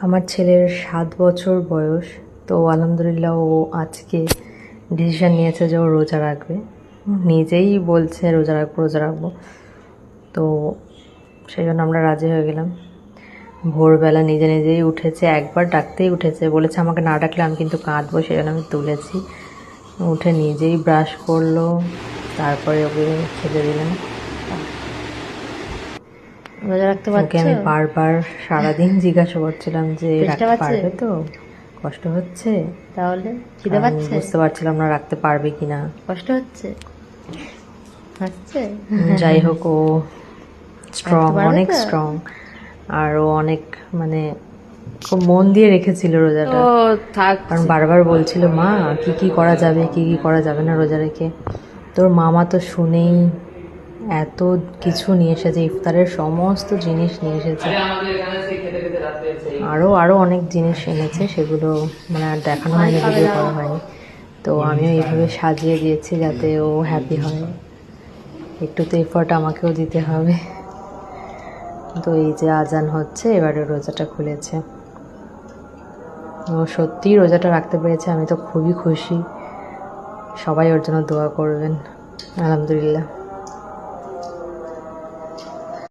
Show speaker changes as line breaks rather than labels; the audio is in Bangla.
আমার ছেলের 7 বছর বয়স, তো আলহামদুলিল্লাহ ও আজকে ডিসিশন নিয়েছে যে ও রোজা রাখবে। নিজেই বলছে রোজা রাখবো। তো সেই জন্য আমরা রাজি হয়ে গেলাম। ভোরবেলা নিজেই উঠেছে, একবার ডাকতেই উঠেছে, বলেছে আমাকে না ডাকলে আমি কিন্তু কাঁদবো, সেই জন্য আমি তুলেছি। উঠে নিজেই ব্রাশ করলো, তারপরে ওকে খেতে দিলাম।
রোজা রাখতে পারছো?
আমি বারবার সারাদিন জিজ্ঞাসা করছিলাম যে রাখতে পারবে তো, কষ্ট হচ্ছে?
তাহলে খিদে পাচ্ছে?
বুঝতে পারছিলাম না রাখতে পারবে কিনা।
কষ্ট হচ্ছে? হচ্ছে?
যাই হোক, ও স্ট্রং, অনেক স্ট্রং। আর ও অনেক মানে খুব মন দিয়ে রেখেছিল রোজাটা। কারণ বারবার বলছিল মা কি করা যাবে, কি করা যাবে না রোজা রেখে। তোর মামা তো শুনেই এত কিছু নিয়ে এসেছে, ইফতারের সমস্ত জিনিস নিয়ে এসেছে, আরও অনেক জিনিস এনেছে, সেগুলো মানে আর দেখানো হয়নি, ভিডিও করা হয়নি। তো আমিও এইভাবে সাজিয়ে দিয়েছি যাতে ও হ্যাপি হয়। একটু তো এফোর্ট আমাকেও দিতে হবে। তো এই যে আজান হচ্ছে, এবারে রোজাটা খুলেছে। ও সত্যিই রোজাটা রাখতে পেরেছে, আমি তো খুবই খুশি। সবাই ওর জন্য দোয়া করবেন। আলহামদুলিল্লাহ।